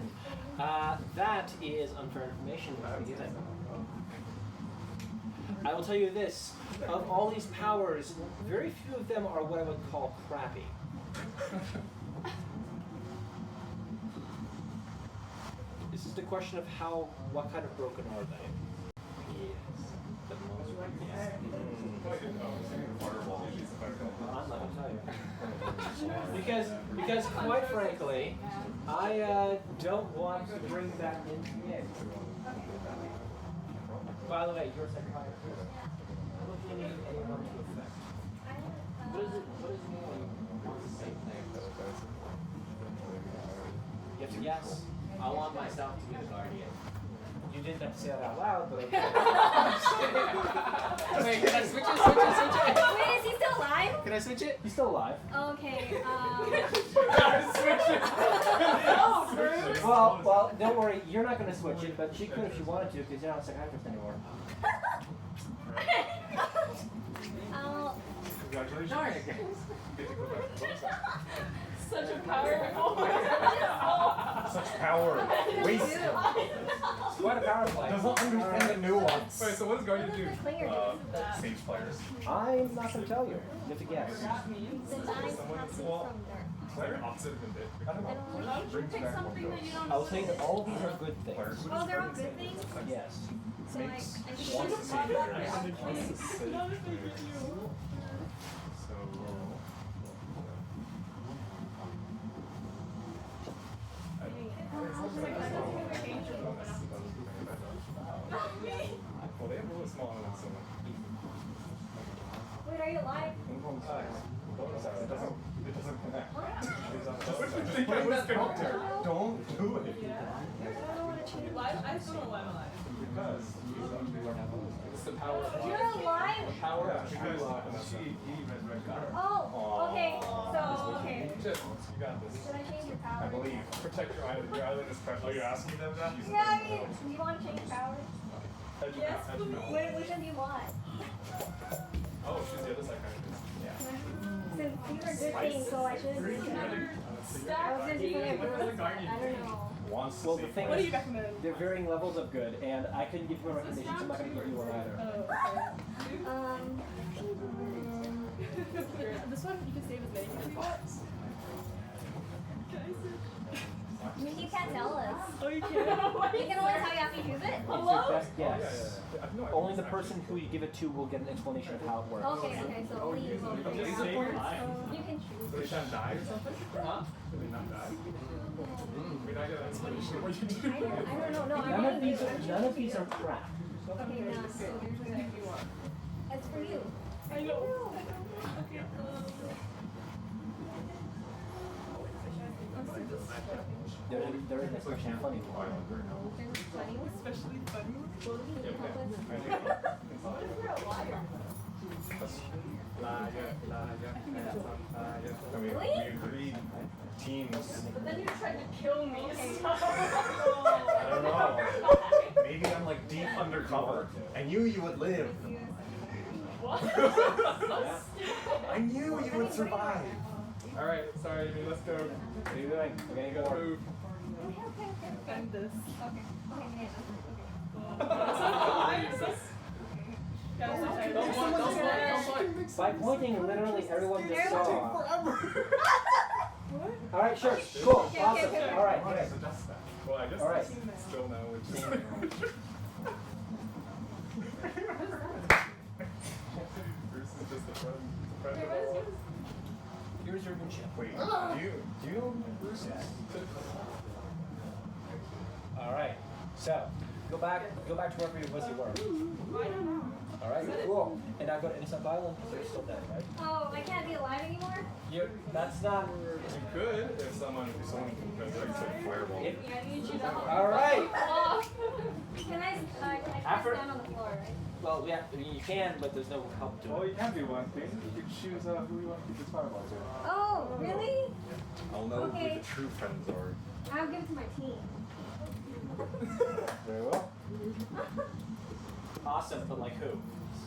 that is unfair information to be given. I will tell you this, of all these powers, very few of them are what I would call crappy. This is the question of what kind of broken are they? Yes. The most, yes. I'm not gonna tell you. Because quite frankly, I don't want to bring that into the game. By the way, you're a psychiatrist. Looking at anyone to effect. What does it mean when you want the same thing? You have to guess. I want myself to be the guardian. You didn't have to say that out loud, but okay. Wait, can I switch it? Wait, is he still alive? Can I switch it? He's still alive. Okay, Well, don't worry. You're not going to switch it, but she could if she wanted to, because you're not a psychiatrist anymore. Congratulations. Darn it. You get to go back to bonus action. Such a powerful. Such power. Wasted. It's quite a power play. Doesn't understand the nuance. Wait, so what does Guardian do? Saves players. I'm not going to tell you. You have to guess. Player opposite of him did. Brings Pick back one something that you ghost. don't. I will say that all of these are good things. Players Oh, they're all good things? Yes. So like, I wants to should save players. Wants to save players. So. Well, they have really small ones, so. Wait, are you alive? Bonus action. It doesn't connect. I think I was gonna Don't do it. I don't want to change. I still don't know why I'm alive. Because It's the power of You're alive? power Yeah, of because she resurrected her. Oh, okay. So, okay. Just, you got this. Should I change your power? I believe. Protect your island. Your island is precious. Oh, you're asking them that? Yeah, I mean, do you want to change powers? Yes, Which one do you want? Oh, she's the other side kind of. Since these are good things, so I shouldn't do them. I was going to do something worse. I don't know. Wants to Well, the save thing What do players. you recommend? They're varying levels of good, and I couldn't give you a recommendation, so I'm not going to give you one either. This one you can save as many as you want. I mean, you can't tell us. Oh, you can. You can only tell you after you use it. It's your best Yeah, guess. I have no idea. Only the person who you give it to will get an explanation of how it works. Okay, so only you go first. Is it for you? You can choose. So they shan't die or something? Huh? Did they not die? We're not gonna explanation of what you do. I don't know. No, None of these are crap. Okay, no. So it's for you. I know. They're especially funny. Especially funny. I mean, we agreed teams. But then you tried to kill me. I don't know. Maybe I'm like deep undercover. I knew you would live. What? I knew you would survive. Alright, sorry, Amy, let's go. What are you doing? We're gonna go. Move. Okay. And this. Okay, By pointing, literally everyone just saw. Forever. All right, sure, cool, Okay, awesome. okay. All right. Okay, so that's that. Well, I guess All right. still no, which is. Bruce is just the friend. Here's your new chip. Wait, do you know who Bruce is? All right. So go back to wherever you was you were. I don't know. All right, cool. And now go to Innocent Island. You're still dead, right? Oh, I can't be alive anymore? That's not. You could if someone can resurrect a fireball. If, Yeah, I need you to all right. Can I can't After- stand on the floor, right? Well, yeah, I mean, you can, but there's no help to Well, it. you can do one thing. You can choose who you want to keep this fireball to. Oh, really? I'll know Okay. who the true friends are. I'll give it to my team. Very well. Awesome, but like who?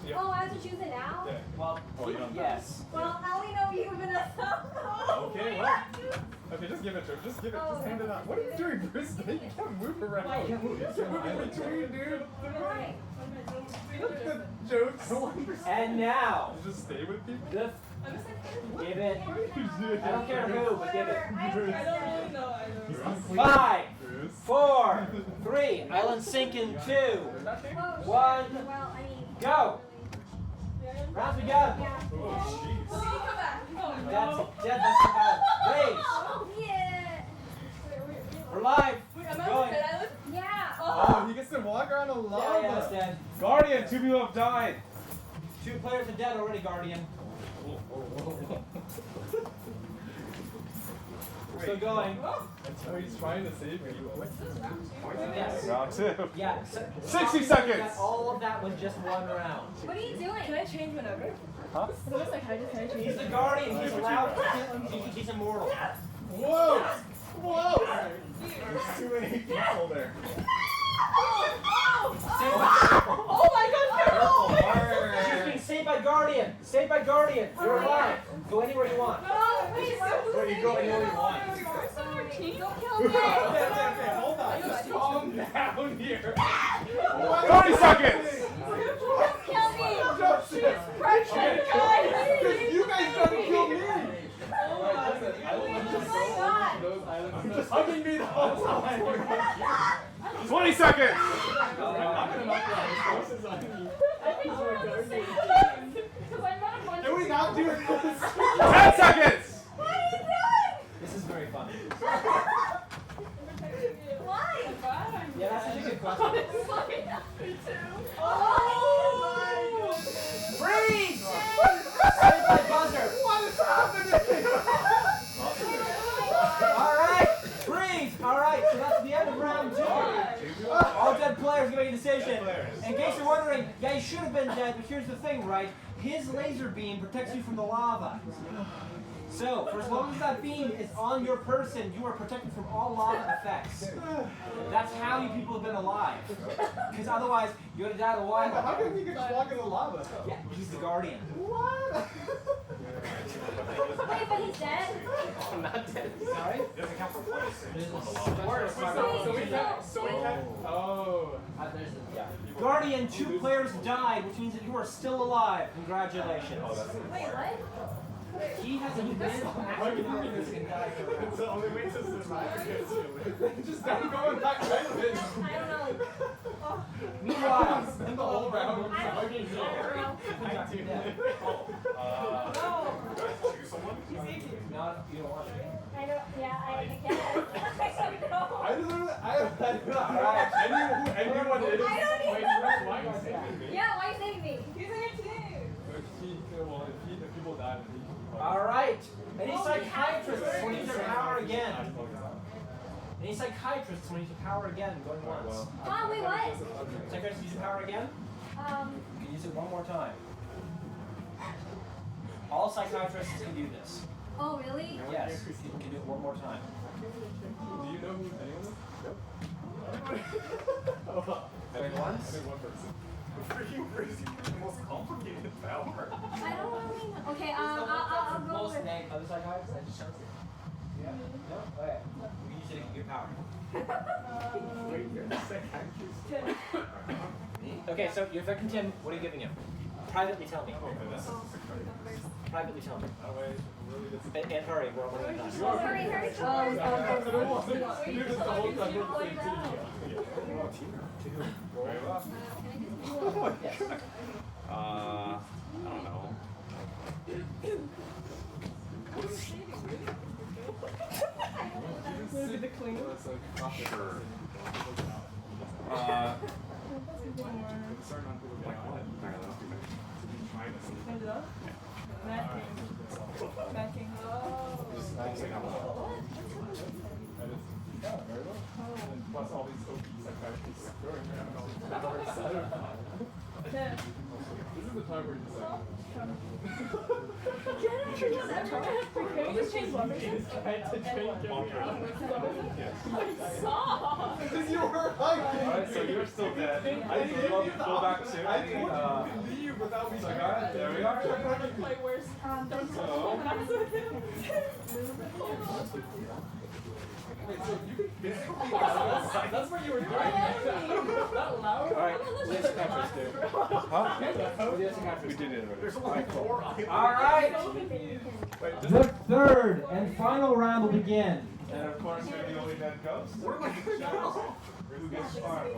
Yeah. Oh, I have to choose it now? Yeah. Well, you don't know. yes. Well, I only know you, Vanessa. Okay, well. Okay, just give it to him. Just give it. Just hand it out. What are you doing, Bruce? You can't move around. I can't move. You can't move in between, dude. Why? Look at the jokes. And now, You just stay with people. the, give it. What are you doing? I don't care who, but give it. I don't I care. don't really know either. 5, Bruce. 4, 3. Island sinking. 2, Oh, shit. 1. Well, I mean. Go. Round begun. Yeah. Oh, jeez. Come back. Oh, That's no. dead. That's the bad. Raise. Oh, yeah. We're live. Wait, am I Going. on the dead island? Yeah. Oh, he gets to walk around a Yeah, lava. yeah, that's dead. Guardian, 2 people have died. 2 players are dead already, Guardian. Still going. Oh, he's trying to save people. Yes. Round 2. Yeah. 60 seconds. That all of that was just one round. What are you doing? Can I change whenever? Huh? It looks like I just can I change He's the Guardian. He's allowed. He's immortal. Whoa! Whoa! There's too many people there. Saved by, Oh my god, she's being saved by by Guardian. Saved by Guardian. You're alive. Go anywhere you want. No, wait, Where you go anywhere you want. don't kill me. Okay, hold on. Just calm down here. 30 seconds! Don't kill me. Pressure, guys. You guys trying to kill me. Oh my god. You're just hugging me the whole time. 20 seconds! I'm not gonna knock you out. This is on me. I think we're on the same team. Because I met a bunch Can we not do this? 10 seconds! What are you doing? This is very funny. Why? Yeah, that's such a good question. Me too. Oh! Freeze! Saved by buzzer. What is happening? All right, freeze. All right, so that's the end of round 2. All dead players make a decision. In case you're wondering, yeah, he should have been dead, but here's the thing, right? His laser beam protects you from the lava. So, for as long as that beam is on your person, you are protected from all lava effects. That's how you people have been alive. Because otherwise, you would have died a while ago. How come you can just walk in the lava? Yeah, he's the guardian. What? Wait, but he's dead? I'm not dead. Sorry? Doesn't count for points. So we can't. Oh. Yeah. Guardian, 2 players died, which means that you are still alive. Congratulations. Wait, what? He has a mental activity. It's the only way to survive. Just don't go in that kind of it. I don't know. Meanwhile, Spend the whole round I don't hugging me. know. Choose someone? Not, you don't want to. I don't, yeah, I guess. I don't know. I don't know. Anyone it is. I don't Wait, even why are you saving me? Yeah, why are you saving me? He's in your team. If people die, All right. Any psychiatrists want to use their power again? Any psychiatrists want to use their power again? Going once. Oh, wait, what? Psychiatrists use your power again? You can use it one more time. All psychiatrists can do this. Oh, really? Yes. You can do it one more time. Do you know who anyone is? Nope. Going once. I think one person. Freaking crazy. The most complicated power. I don't really know. Okay, I'll go Most with. name other psychiatrists. I just chose it. Yeah. No. Okay. You can use it to get your power. Wait, you're the psychiatrist? Okay. So you're affecting Tim. What are you giving him? Privately tell me. Privately tell me. And hurry. We're almost done. Oh, hurry, hurry. I don't want to do this the whole time. Very well. Yes. I don't know. Maybe the clean. Sure. Hand it up. Matt King. Matt King. Oh. Plus all these OP psychiatrists. Ten. This is the time where you just like. Can we just change weapons? Because you were like. Alright, so you're still dead. I need to go back soon. I told you to leave without me. There we are. Like, where's Wait, so you could that's what you were doing. That loud? Alright, what do the psychiatrists do? Huh? What do the psychiatrists We do? did it already. There's only 4 items. Alright! The third and final round will begin. And of course, you're the only dead ghost. Who gets farmed?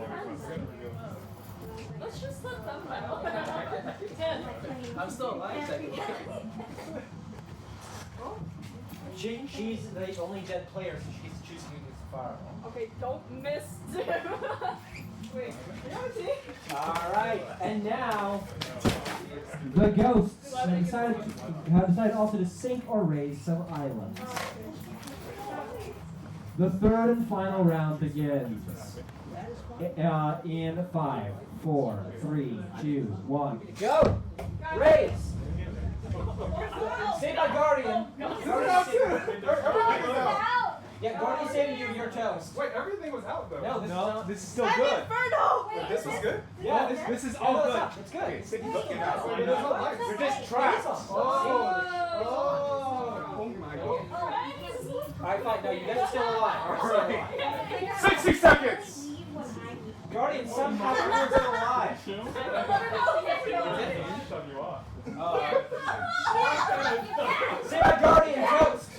Let's just let them battle. 10. I'm still alive, technically. She's the only dead player, so she gets to choose who gets the fireball. Okay, don't miss Tim. Wait, you have a team? Alright, and now The ghosts have decided also to sink or raise some islands. The third and final round begins. In 5, 4, 3, 2, 1. go! Raise! Saved by Guardian! Guardian saved- Out! Yeah, Guardian saving you, your toes. Wait, everything was out though. No, this is This is still I'm good. Inferno! Wait, This was good? Yeah, This is Yeah, all no, good. It's good. It's good. Looking at it. You're just trapped. Oh my god. Alright, fine. No, you guys are still alive. You're still alive. 60 seconds! Guardian, somehow everyone's still alive. Shove you off. Say my Guardian, toast.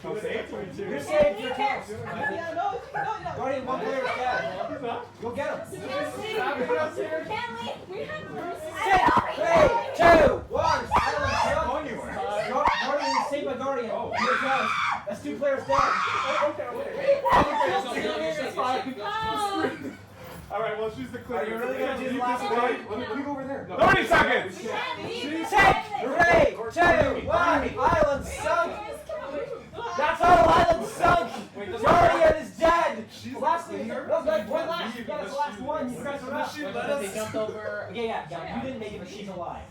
I'm saved to me too. You're saved, you're toast. Guardian, one player's dead. Go get him. 6, 3, 2, 1. Guardian, save my Guardian. You're toast. That's 2 players dead. Alright, well, she's the clear. Are you really gonna do the last one? Let me go over there. 30 seconds! 6, 3, 2, 1. Island sunk. That's all. Island sunk. Guardian is dead. Last thing. No, one last. Yeah, that's the last one. You guys are up. They jumped over. Yeah. You didn't make it, but she's alive.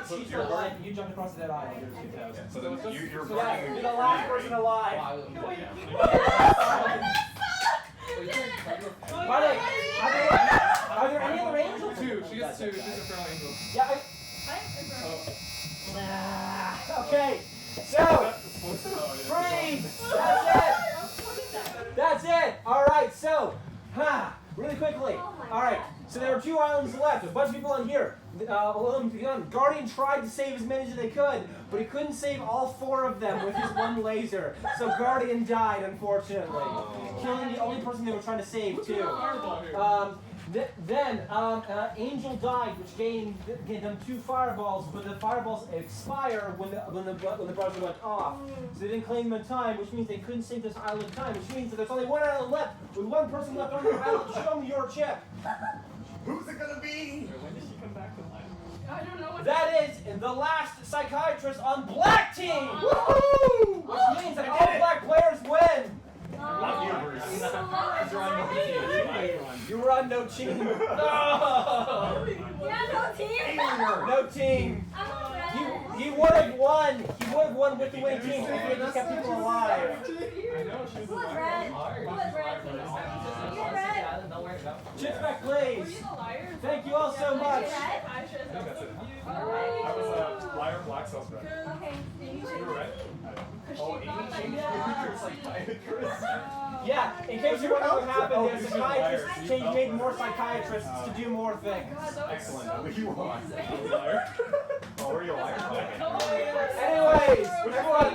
She's still alive. You jumped across that island. So then you're So yeah, you're the last person alive. By the way, are there any other angels? 2. She gets 2. She's a feral angel. Yeah. Okay. So, freeze. That's it. All right. So, really quickly. All right. So there are 2 islands left. A bunch of people on here. Guardian tried to save as many as they could, but he couldn't save all 4 of them with his one laser. So Guardian died, unfortunately, killing the only person they were trying to save too. Then Angel died, which gave them 2 fireballs, but the fireballs expire when the browser went off. So they didn't claim them in time, which means they couldn't save this island in time, which means that there's only 1 island left. With 1 person left on your island, show me your chip. Who's it gonna be? When did she come back to life? I don't know what That is the last psychiatrist on Black Team! Woohoo! Which means that all black players win! Not you, Bruce. You were on no team. No! No team. He would have won. He would have won with the winning team if he just kept people alive. I know, she was Chips back, please. Were you the liar? Thank you all so much. I should have That's it. confused. I was a liar black cells red. You were red? Oh, Amy changed your psychiatrist. Yeah, in case you wonder what happened, there's psychiatrists made more psychiatrists to do more things. Excellent. Who you want? I was a liar. Oh, were you a liar? Anyways, everyone,